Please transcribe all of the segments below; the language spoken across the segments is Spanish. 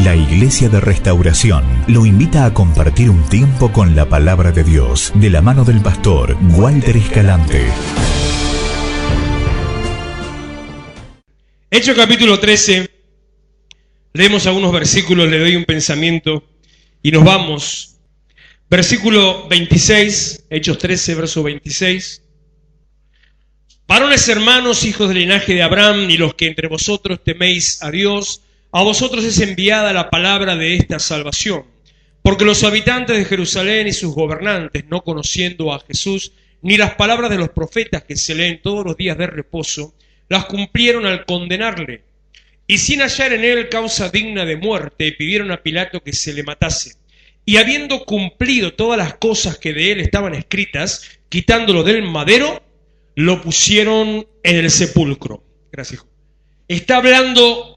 La Iglesia de Restauración lo invita a compartir un tiempo con la Palabra de Dios, de la mano del pastor Walter Escalante. Hechos capítulo 13, leemos algunos versículos, le doy un pensamiento y nos vamos. Versículo 26, Hechos 13, verso 26. Varones hermanos, hijos del linaje de Abraham, y los que entre vosotros teméis a Dios, a vosotros es enviada la palabra de esta salvación. Porque los habitantes de Jerusalén y sus gobernantes, no conociendo a Jesús, ni las palabras de los profetas que se leen todos los días de reposo, las cumplieron al condenarle. Y sin hallar en él causa digna de muerte, pidieron a Pilato que se le matase. Y habiendo cumplido todas las cosas que de él estaban escritas, quitándolo del madero, lo pusieron en el sepulcro. Gracias, hijo. Está hablando,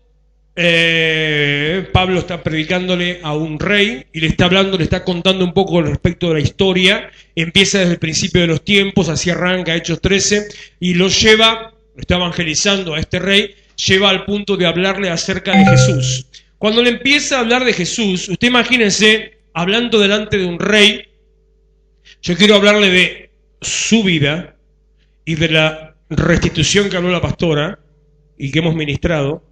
Pablo está predicándole a un rey y le está contando un poco respecto de la historia. Empieza desde el principio de los tiempos, así arranca Hechos 13, y lo está evangelizando a este rey, lleva al punto de hablarle acerca de Jesús. Cuando le empieza a hablar de Jesús, usted imagínense, hablando delante de un rey, yo quiero hablarle de su vida y de la restitución que habló la pastora y que hemos ministrado,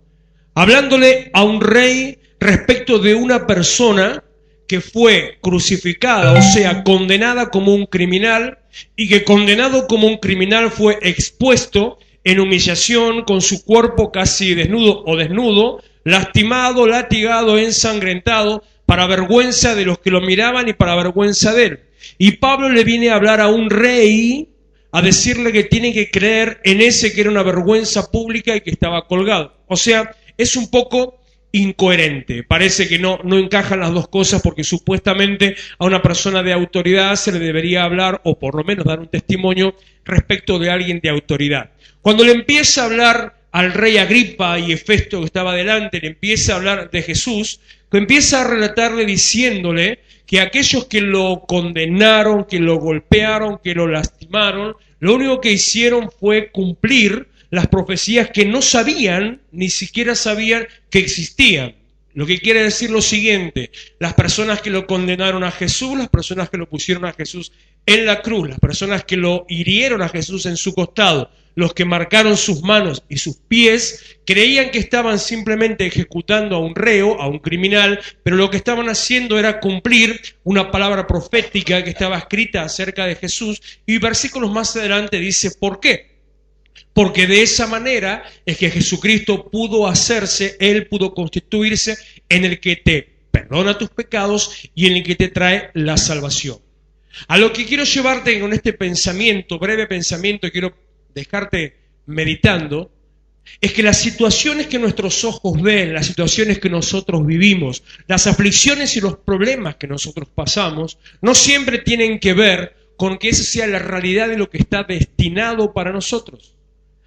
hablándole a un rey respecto de una persona que fue crucificada, o sea, condenada como un criminal, y que condenado como un criminal fue expuesto en humillación, con su cuerpo casi desnudo, lastimado, latigado, ensangrentado, para vergüenza de los que lo miraban y para vergüenza de él. Y Pablo le viene a hablar a un rey, a decirle que tiene que creer en ese que era una vergüenza pública y que estaba colgado. O sea, es un poco incoherente. Parece que no encajan las dos cosas, porque supuestamente a una persona de autoridad se le debería hablar, o por lo menos dar un testimonio respecto de alguien de autoridad. Cuando le empieza a hablar al rey Agripa y Hefesto que estaba delante, le empieza a hablar de Jesús, que empieza a relatarle diciéndole que aquellos que lo condenaron, que lo golpearon, que lo lastimaron, lo único que hicieron fue cumplir las profecías que no sabían, ni siquiera sabían que existían. Lo que quiere decir lo siguiente: las personas que lo condenaron a Jesús, las personas que lo pusieron a Jesús en la cruz, las personas que lo hirieron a Jesús en su costado, los que marcaron sus manos y sus pies, creían que estaban simplemente ejecutando a un reo, a un criminal, pero lo que estaban haciendo era cumplir una palabra profética que estaba escrita acerca de Jesús. Y versículos más adelante dice, ¿por qué? Porque de esa manera es que Jesucristo pudo hacerse, Él pudo constituirse en el que te perdona tus pecados y en el que te trae la salvación. A lo que quiero llevarte con este pensamiento, breve pensamiento, quiero dejarte meditando, es que las situaciones que nuestros ojos ven, las situaciones que nosotros vivimos, las aflicciones y los problemas que nosotros pasamos, no siempre tienen que ver con que esa sea la realidad de lo que está destinado para nosotros,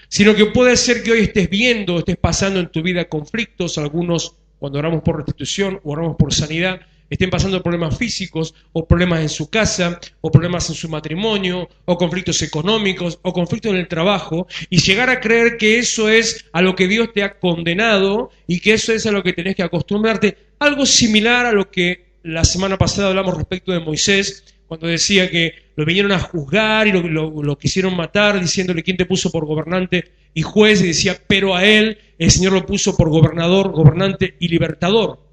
sino que puede ser que hoy estés viendo, estés pasando en tu vida conflictos. Algunos, cuando oramos por restitución o oramos por sanidad, estén pasando problemas físicos, o problemas en su casa, o problemas en su matrimonio, o conflictos económicos, o conflictos en el trabajo, y llegar a creer que eso es a lo que Dios te ha condenado, y que eso es a lo que tenés que acostumbrarte. Algo similar a lo que la semana pasada hablamos respecto de Moisés, cuando decía que lo vinieron a juzgar y lo quisieron matar, diciéndole quién te puso por gobernante y juez, y decía, pero a él el Señor lo puso por gobernador, gobernante y libertador.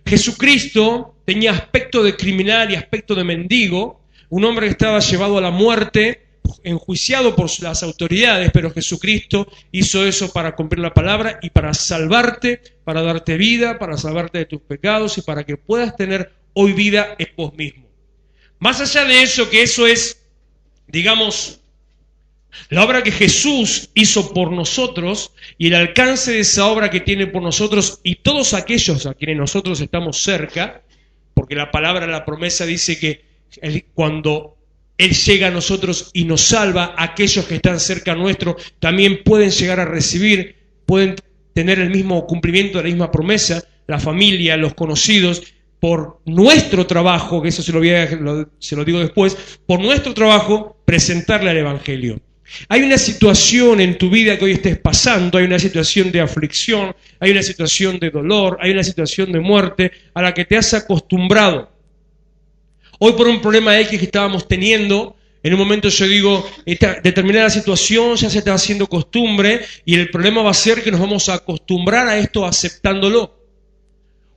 Jesucristo tenía aspecto de criminal y aspecto de mendigo, un hombre que estaba llevado a la muerte, enjuiciado por las autoridades, pero Jesucristo hizo eso para cumplir la palabra y para salvarte, para darte vida, para salvarte de tus pecados y para que puedas tener hoy vida en vos mismo. Más allá de eso, que eso es, digamos, la obra que Jesús hizo por nosotros y el alcance de esa obra que tiene por nosotros y todos aquellos a quienes nosotros estamos cerca, porque la palabra, la promesa dice que cuando Él llega a nosotros y nos salva, aquellos que están cerca nuestro también pueden llegar a recibir, pueden tener el mismo cumplimiento de la misma promesa, la familia, los conocidos, por nuestro trabajo, que eso se lo digo después, por nuestro trabajo, presentarle al Evangelio. Hay una situación en tu vida que hoy estés pasando, hay una situación de aflicción, hay una situación de dolor, hay una situación de muerte a la que te has acostumbrado. Hoy por un problema X que estábamos teniendo, en un momento yo digo, esta determinada situación ya se está haciendo costumbre y el problema va a ser que nos vamos a acostumbrar a esto aceptándolo.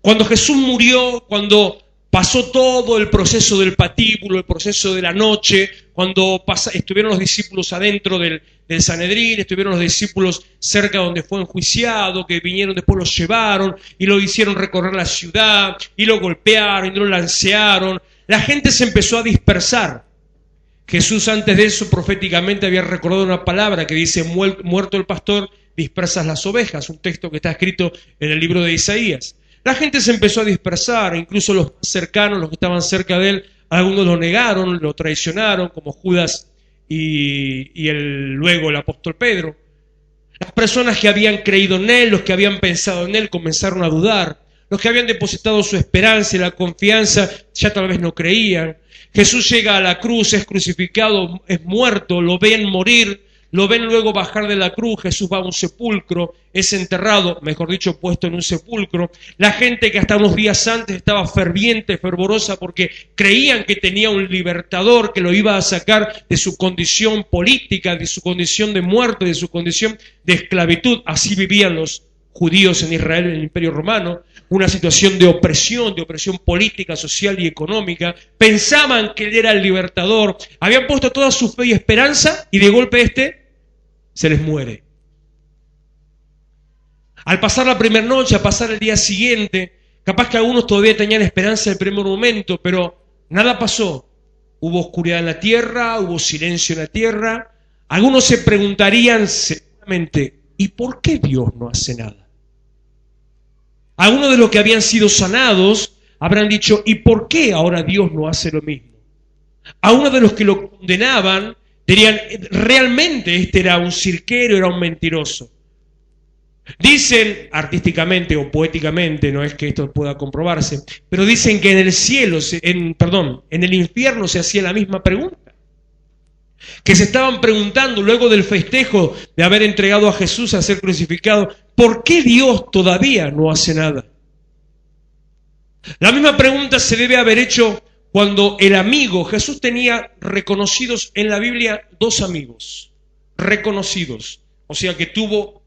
Cuando Jesús murió, cuando pasó todo el proceso del patíbulo, el proceso de la noche, cuando estuvieron los discípulos adentro del Sanedrín, estuvieron los discípulos cerca donde fue enjuiciado, que vinieron, después los llevaron y lo hicieron recorrer la ciudad, y lo golpearon, y lo lancearon. La gente se empezó a dispersar. Jesús antes de eso proféticamente había recordado una palabra que dice, muerto el pastor, dispersas las ovejas, un texto que está escrito en el libro de Isaías. La gente se empezó a dispersar, incluso los cercanos, los que estaban cerca de él, algunos lo negaron, lo traicionaron, como Judas y luego el apóstol Pedro. Las personas que habían creído en él, los que habían pensado en él, comenzaron a dudar. Los que habían depositado su esperanza y la confianza ya tal vez no creían. Jesús llega a la cruz, es crucificado, es muerto, lo ven morir, lo ven luego bajar de la cruz. Jesús va a un sepulcro, es enterrado, mejor dicho, puesto en un sepulcro. La gente que hasta unos días antes estaba ferviente, fervorosa, porque creían que tenía un libertador que lo iba a sacar de su condición política, de su condición de muerte, de su condición de esclavitud. Así vivían los judíos en Israel, en el Imperio Romano, una situación de opresión política, social y económica. Pensaban que él era el libertador, habían puesto toda su fe y esperanza y de golpe se les muere. Al pasar la primera noche, a pasar el día siguiente, capaz que algunos todavía tenían esperanza del primer momento, pero nada pasó. Hubo oscuridad en la tierra, hubo silencio en la tierra. Algunos se preguntarían seguramente, ¿y por qué Dios no hace nada? Algunos de los que habían sido sanados habrán dicho, ¿y por qué ahora Dios no hace lo mismo? Algunos de los que lo condenaban dirían, realmente este era un cirquero, era un mentiroso. Dicen artísticamente o poéticamente, no es que esto pueda comprobarse, pero dicen que en el cielo, en el infierno se hacía la misma pregunta. Que se estaban preguntando luego del festejo de haber entregado a Jesús a ser crucificado, ¿por qué Dios todavía no hace nada? La misma pregunta se debe haber hecho cuando el amigo, Jesús tenía reconocidos en la Biblia 2 amigos, reconocidos, o sea que tuvo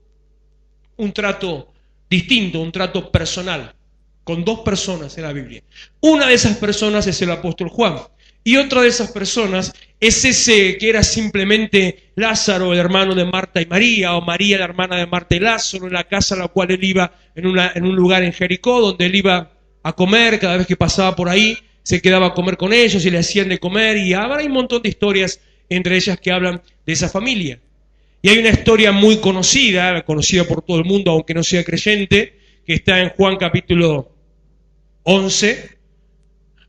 un trato distinto, un trato personal, con 2 personas en la Biblia. Una de esas personas es el apóstol Juan. Y otra de esas personas es ese que era simplemente Lázaro, el hermano de Marta y María, o María, la hermana de Marta y Lázaro, en la casa a la cual él iba, en un lugar en Jericó, donde él iba a comer. Cada vez que pasaba por ahí, se quedaba a comer con ellos y le hacían de comer. Y ahora hay un montón de historias, entre ellas que hablan de esa familia. Y hay una historia muy conocida por todo el mundo, aunque no sea creyente, que está en Juan capítulo 11,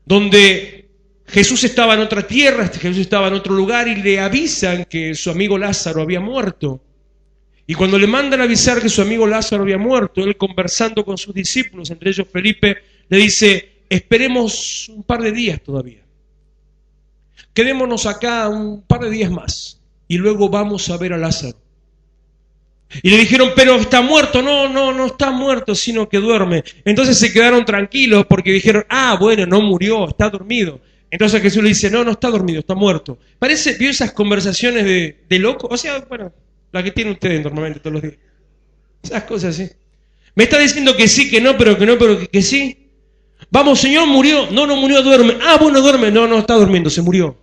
donde Jesús estaba en otra tierra, Jesús estaba en otro lugar y le avisan que su amigo Lázaro había muerto. Y cuando le mandan avisar que su amigo Lázaro había muerto, él conversando con sus discípulos, entre ellos Felipe, le dice, esperemos un par de días todavía. Quedémonos acá un par de días más y luego vamos a ver a Lázaro. Y le dijeron, pero está muerto. No está muerto, sino que duerme. Entonces se quedaron tranquilos porque dijeron, bueno, no murió, está dormido. Entonces Jesús le dice, no está dormido, está muerto. ¿Vio esas conversaciones de loco? O sea, bueno, la que tienen ustedes normalmente todos los días. Esas cosas así. Me está diciendo que sí, que no, pero que sí. Vamos, Señor, murió. No murió, duerme. Bueno, duerme. No está durmiendo, se murió.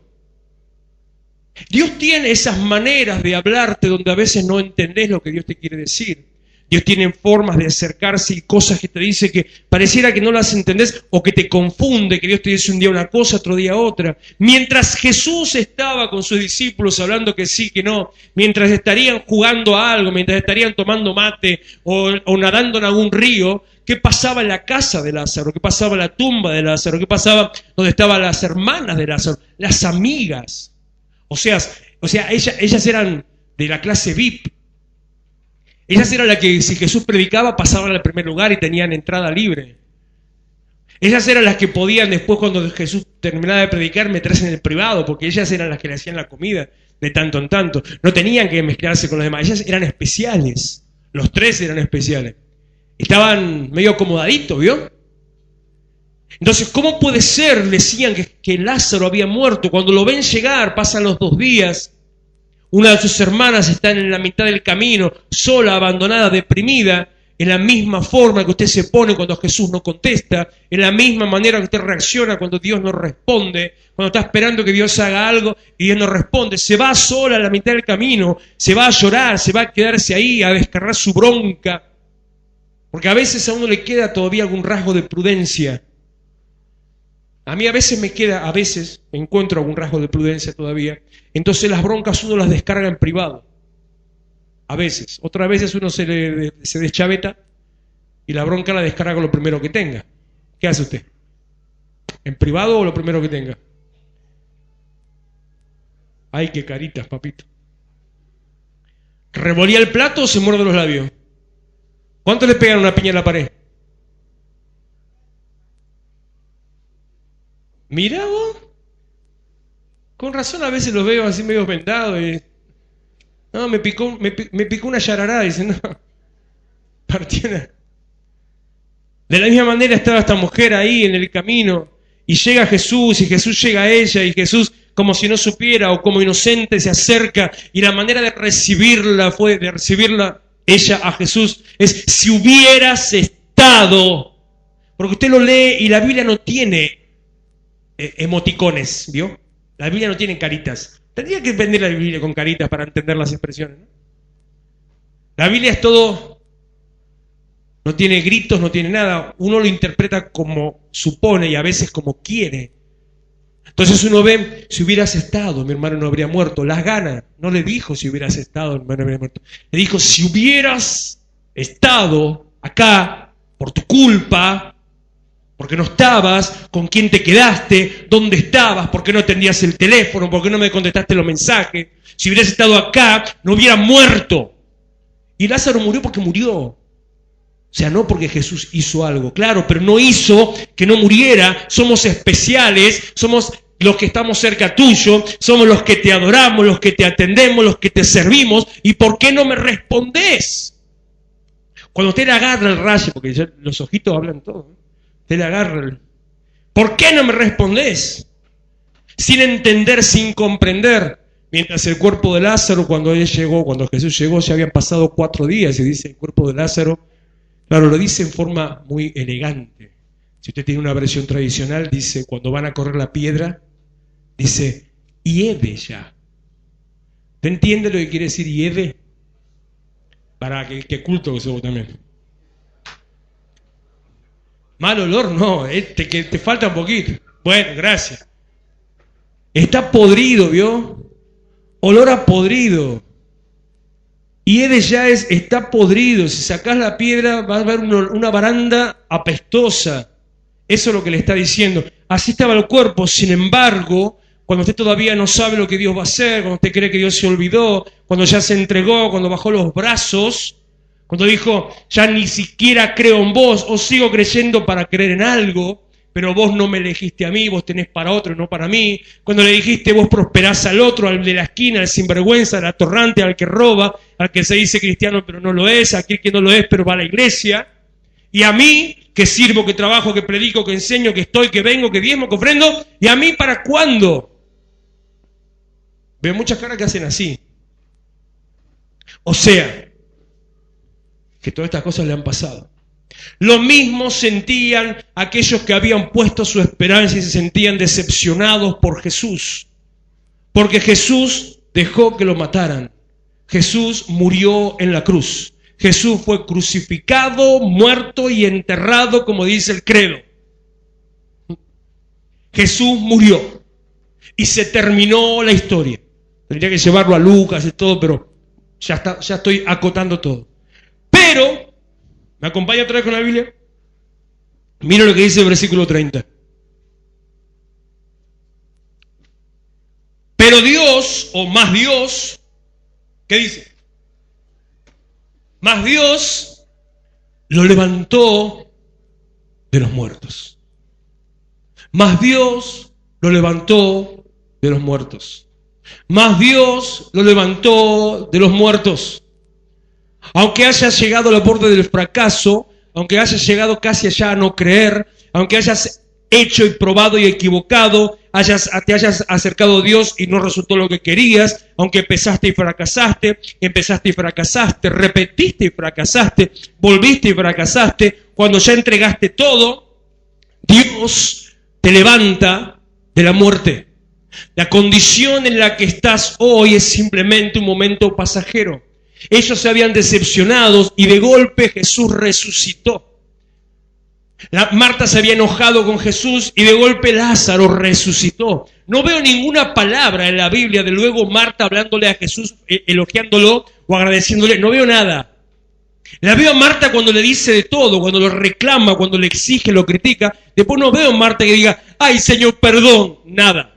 Dios tiene esas maneras de hablarte donde a veces no entendés lo que Dios te quiere decir. Dios tiene formas de acercarse y cosas que te dice que pareciera que no las entendés o que te confunde, que Dios te dice un día una cosa, otro día otra. Mientras Jesús estaba con sus discípulos hablando que sí, que no, mientras estarían jugando a algo, mientras estarían tomando mate o nadando en algún río, ¿qué pasaba en la casa de Lázaro? ¿Qué pasaba en la tumba de Lázaro? ¿Qué pasaba donde estaban las hermanas de Lázaro? Las amigas. O sea, ellas eran de la clase VIP. Ellas eran las que, si Jesús predicaba, pasaban al primer lugar y tenían entrada libre. Ellas eran las que podían después, cuando Jesús terminaba de predicar, meterse en el privado, porque ellas eran las que le hacían la comida. de tanto en tanto. No tenían que mezclarse con los demás. Ellas eran especiales. Los tres eran especiales. Estaban medio acomodaditos, ¿vio? Entonces, ¿cómo puede ser? Decían que Lázaro había muerto. Cuando lo ven llegar, pasan los 2 días. Una de sus hermanas está en la mitad del camino, sola, abandonada, deprimida, en la misma forma que usted se pone cuando Jesús no contesta, en la misma manera que usted reacciona cuando Dios no responde, cuando está esperando que Dios haga algo y Dios no responde. Se va sola a la mitad del camino, se va a llorar, se va a quedarse ahí, a descargar su bronca. Porque a veces a uno le queda todavía algún rasgo de prudencia. A mí a veces me encuentro algún rasgo de prudencia todavía. Entonces las broncas uno las descarga en privado. A veces. Otras veces uno se deschaveta y la bronca la descarga lo primero que tenga. ¿Qué hace usted? ¿En privado o lo primero que tenga? Ay, qué caritas, papito. ¿Revolía el plato o se muerde los labios? ¿Cuánto le pegan una piña en la pared? Mirá vos. Con razón a veces los veo así medio vendados. No, me picó una yarará, dice, no. Partiera. De la misma manera estaba esta mujer ahí en el camino, y llega Jesús, y Jesús llega a ella, y Jesús, como si no supiera, o como inocente, se acerca, y la manera de recibirla ella a Jesús, es: si hubieras estado, porque usted lo lee, y la Biblia no tiene emoticones, ¿vio? La Biblia no tiene caritas. Tendría que entender la Biblia con caritas para entender las expresiones, ¿no? La Biblia es todo, no tiene gritos, no tiene nada. Uno lo interpreta como supone y a veces como quiere. Entonces uno ve: si hubieras estado, mi hermano no habría muerto. Las ganas. No le dijo si hubieras estado, mi hermano no habría muerto. Le dijo: si hubieras estado acá por tu culpa, porque no estabas, con quién te quedaste, dónde estabas, por qué no atendías el teléfono, por qué no me contestaste los mensajes. Si hubieras estado acá, no hubiera muerto. Y Lázaro murió porque murió. O sea, no porque Jesús hizo algo, claro, pero no hizo que no muriera. Somos especiales, somos los que estamos cerca tuyo, somos los que te adoramos, los que te atendemos, los que te servimos. ¿Y por qué no me respondés? Cuando usted le agarra el rayo, porque ya los ojitos hablan todo, ¿no? Te le agarra. ¿Por qué no me respondés? Sin entender, sin comprender. Mientras el cuerpo de Lázaro, cuando Jesús llegó, ya habían pasado 4 días, y dice el cuerpo de Lázaro, claro, lo dice en forma muy elegante. Si usted tiene una versión tradicional, dice, cuando van a correr la piedra, dice, hiede ya. ¿Te entiende lo que quiere decir hiede? Para que culto que somos también. Mal olor, no, que te falta un poquito. Bueno, gracias. Está podrido, ¿vio? Olor a podrido. Y ya está podrido. Si sacás la piedra, vas a ver una baranda apestosa. Eso es lo que le está diciendo. Así estaba el cuerpo. Sin embargo, cuando usted todavía no sabe lo que Dios va a hacer, cuando usted cree que Dios se olvidó, cuando ya se entregó, cuando bajó los brazos, cuando dijo, ya ni siquiera creo en vos, o sigo creyendo para creer en algo, pero vos no me elegiste a mí, vos tenés para otro y no para mí. Cuando le dijiste, vos prosperás al otro, al de la esquina, al sinvergüenza, al atorrante, al que roba, al que se dice cristiano pero no lo es, a aquel que no lo es pero va a la iglesia. Y a mí, que sirvo, que trabajo, que predico, que enseño, que estoy, que vengo, que diezmo, que ofrendo. ¿Y a mí para cuándo? Veo muchas caras que hacen así. O sea, que todas estas cosas le han pasado. Lo mismo sentían aquellos que habían puesto su esperanza y se sentían decepcionados por Jesús. Porque Jesús dejó que lo mataran. Jesús murió en la cruz. Jesús fue crucificado, muerto y enterrado, como dice el credo. Jesús murió. Y se terminó la historia. Tendría que llevarlo a Lucas y todo, pero ya estoy acotando todo. Pero, ¿me acompaña otra vez con la Biblia? Mira lo que dice el versículo 30. Pero Dios, o más Dios, ¿qué dice? Más Dios lo levantó de los muertos. Más Dios lo levantó de los muertos. mas Dios lo levantó de los muertos. Aunque hayas llegado al borde del fracaso, aunque hayas llegado casi allá a no creer, aunque hayas hecho y probado y equivocado, te hayas acercado a Dios y no resultó lo que querías, aunque empezaste y fracasaste, repetiste y fracasaste, volviste y fracasaste, cuando ya entregaste todo, Dios te levanta de la muerte. La condición en la que estás hoy es simplemente un momento pasajero. Ellos se habían decepcionado y de golpe Jesús resucitó. Marta se había enojado con Jesús y de golpe Lázaro resucitó. No veo ninguna palabra en la Biblia de luego Marta hablándole a Jesús, elogiándolo o agradeciéndole. No veo nada. La veo a Marta cuando le dice de todo, cuando lo reclama, cuando le exige, lo critica. Después no veo a Marta que diga, ay Señor, perdón, nada.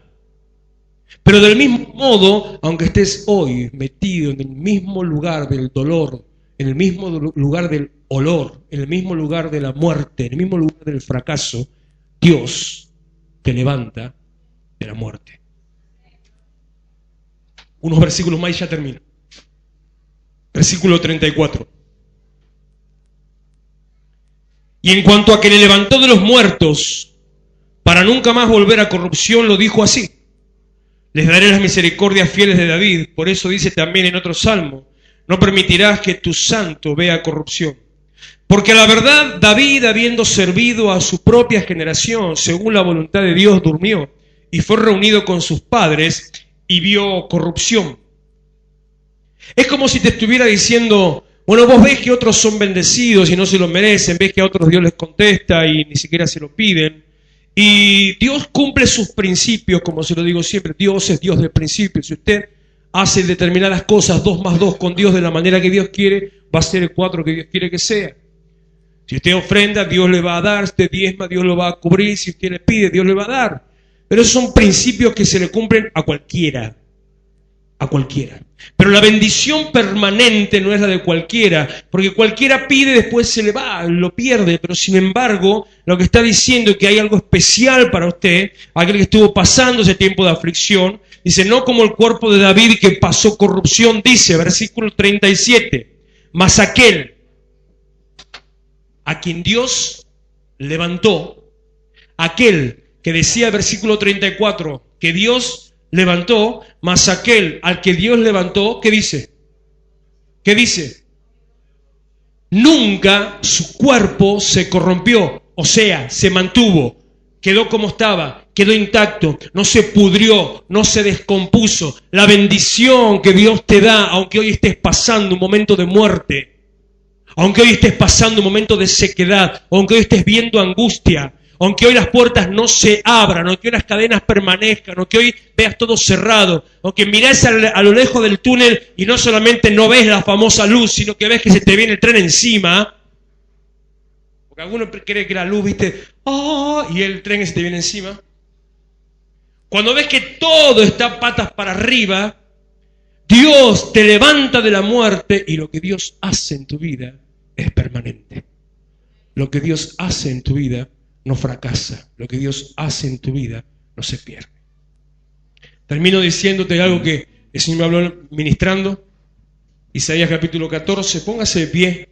Pero del mismo modo, aunque estés hoy metido en el mismo lugar del dolor, en el mismo lugar del olor, en el mismo lugar de la muerte, en el mismo lugar del fracaso, Dios te levanta de la muerte. Unos versículos más y ya termino. Versículo 34. Y en cuanto a que le levantó de los muertos, para nunca más volver a corrupción, lo dijo así: les daré las misericordias fieles de David. Por eso dice también en otro salmo: no permitirás que tu santo vea corrupción. Porque a la verdad, David, habiendo servido a su propia generación, según la voluntad de Dios, durmió y fue reunido con sus padres y vio corrupción. Es como si te estuviera diciendo, bueno, vos ves que otros son bendecidos y no se lo merecen, ves que a otros Dios les contesta y ni siquiera se lo piden. Y Dios cumple sus principios, como se lo digo siempre, Dios es Dios de principios. Si usted hace determinadas cosas, 2 más 2 con Dios de la manera que Dios quiere, va a ser el 4 que Dios quiere que sea. Si usted ofrenda, Dios le va a dar. Si usted diezma, Dios lo va a cubrir. Si usted le pide, Dios le va a dar. Pero esos son principios que se le cumplen a cualquiera. A cualquiera. Pero la bendición permanente no es la de cualquiera, porque cualquiera pide, después se le va, lo pierde. Pero sin embargo, lo que está diciendo es que hay algo especial para usted, aquel que estuvo pasando ese tiempo de aflicción. Dice, no como el cuerpo de David que pasó corrupción, dice, versículo 37, mas aquel a quien Dios levantó, aquel que decía, versículo 34, que Dios levantó, mas aquel al que Dios levantó, ¿qué dice? ¿Qué dice? Nunca su cuerpo se corrompió, o sea, se mantuvo, quedó como estaba, quedó intacto, no se pudrió, no se descompuso. La bendición que Dios te da, aunque hoy estés pasando un momento de muerte, aunque hoy estés pasando un momento de sequedad, aunque hoy estés viendo angustia, aunque hoy las puertas no se abran, aunque hoy las cadenas permanezcan, aunque hoy veas todo cerrado, aunque mirás a lo lejos del túnel y no solamente no ves la famosa luz, sino que ves que se te viene el tren encima, porque algunos creen que la luz, viste, y el tren se te viene encima. Cuando ves que todo está patas para arriba, Dios te levanta de la muerte y lo que Dios hace en tu vida es permanente. Lo que Dios hace en tu vida no fracasa. Lo que Dios hace en tu vida no se pierde. Termino diciéndote algo que el Señor me habló ministrando. Isaías capítulo 14. Póngase de pie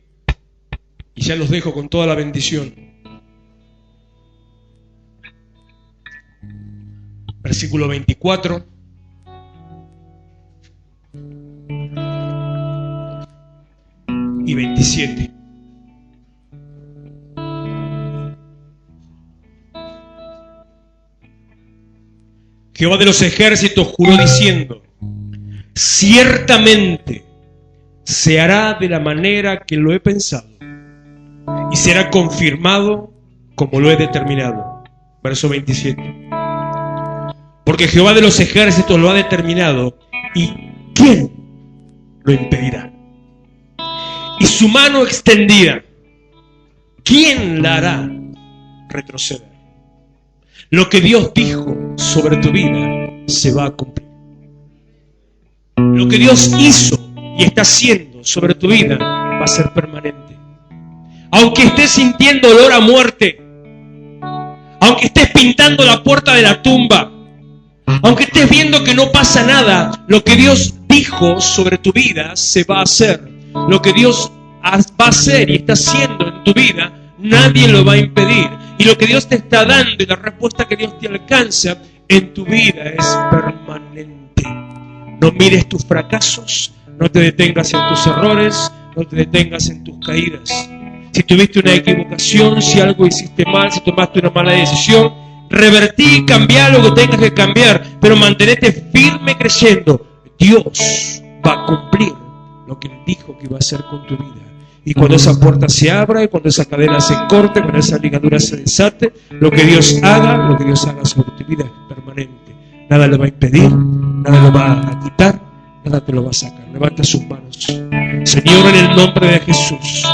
y ya los dejo con toda la bendición. Versículo 24. Y 27. Jehová de los ejércitos juró diciendo: ciertamente se hará de la manera que lo he pensado y será confirmado como lo he determinado. Verso 27. Porque Jehová de los ejércitos lo ha determinado, ¿y quién lo impedirá? Y su mano extendida, ¿quién la hará retroceder? Lo que Dios dijo sobre tu vida se va a cumplir. Lo que Dios hizo y está haciendo sobre tu vida va a ser permanente. Aunque estés sintiendo olor a muerte, aunque estés pintando la puerta de la tumba, Aunque estés viendo que no pasa nada, lo que Dios dijo sobre tu vida se va a hacer. Lo que Dios va a hacer y está haciendo en tu vida, nadie lo va a impedir. Y lo que Dios te está dando y la respuesta que Dios te alcanza en tu vida es permanente. No mires tus fracasos, no te detengas en tus errores, no te detengas en tus caídas. Si tuviste una equivocación, si algo hiciste mal, si tomaste una mala decisión, revertí, cambiá lo que tengas que cambiar, pero mantenete firme creyendo. Dios va a cumplir lo que Él dijo que iba a hacer con tu vida. Y cuando esa puerta se abra, y cuando esa cadena se corte, cuando esa ligadura se desate, lo que Dios haga sobre tu vida es permanente. Nada lo va a impedir, nada lo va a quitar, nada te lo va a sacar. Levanta sus manos. Señor, en el nombre de Jesús,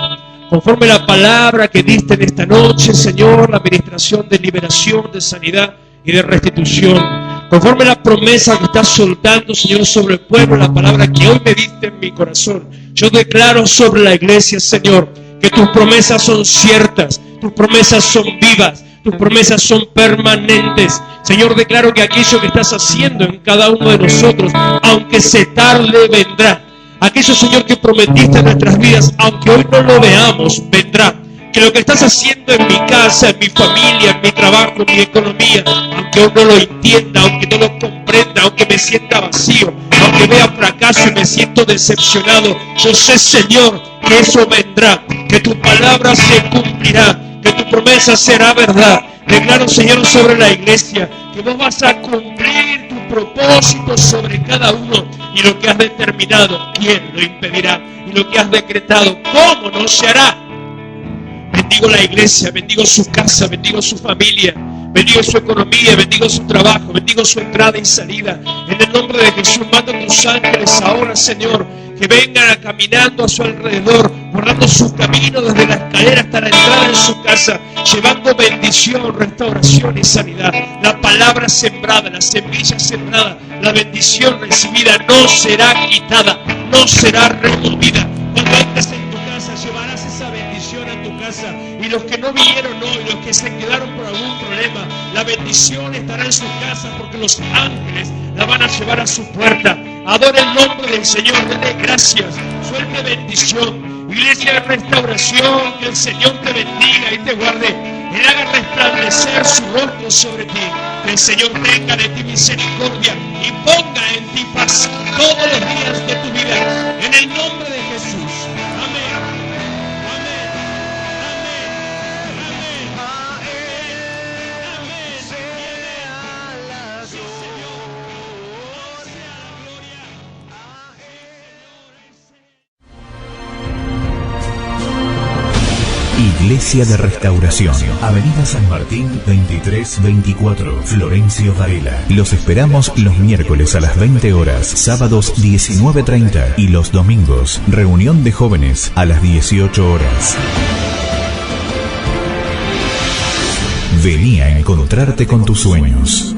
conforme la palabra que diste en esta noche, Señor, la administración de liberación, de sanidad y de restitución, conforme la promesa que estás soltando, Señor, sobre el pueblo, la palabra que hoy me diste en mi corazón, yo declaro sobre la iglesia, Señor, que tus promesas son ciertas, tus promesas son vivas, tus promesas son permanentes. Señor, declaro que aquello que estás haciendo en cada uno de nosotros, aunque se tarde, vendrá. Aquello, Señor, que prometiste en nuestras vidas, aunque hoy no lo veamos, vendrá. Que lo que estás haciendo en mi casa, en mi familia, en mi trabajo, en mi economía, aunque hoy no lo entienda, aunque no lo comprenda, aunque me sienta vacío, aunque vea fracaso y me siento decepcionado, yo sé, Señor, que eso vendrá, que tu palabra se cumplirá, que tu promesa será verdad. Declaro, Señor, sobre la iglesia, que vos vas a cumplir tu propósito sobre cada uno, y lo que has determinado, ¿quién lo impedirá? Y lo que has decretado, ¿cómo no se hará? Bendigo la iglesia, bendigo su casa, bendigo su familia, bendigo su economía, bendigo su trabajo, bendigo su entrada y salida. En el nombre de Jesús, manda tus ángeles ahora, Señor, que vengan caminando a su alrededor, guardando su camino desde la escalera hasta la entrada en su casa, llevando bendición, restauración y sanidad. La palabra sembrada, la semilla sembrada, la bendición recibida no será quitada, no será removida. Cuando entres en tu casa, llevarás esa bendición a tu casa, y los que no vinieron hoy, los que se quedaron por algún problema, la bendición estará en su casa, porque los ángeles la van a llevar a su puerta. Adora el nombre del Señor, dale gracias, suelte bendición. Iglesia de Restauración, que el Señor te bendiga y te guarde, Él haga resplandecer su rostro sobre ti, que el Señor tenga de ti misericordia y ponga en ti paz todos los días de tu vida, en el nombre de Jesús. Amén. Amén. Amén. Amén. Amén. Sí, Señor. Sea la gloria. Iglesia de Restauración, Avenida San Martín 2324, Florencio Varela. Los esperamos los miércoles a las 20 horas, sábados 19:30 y los domingos, reunión de jóvenes a las 18 horas. Vení a encontrarte con tus sueños.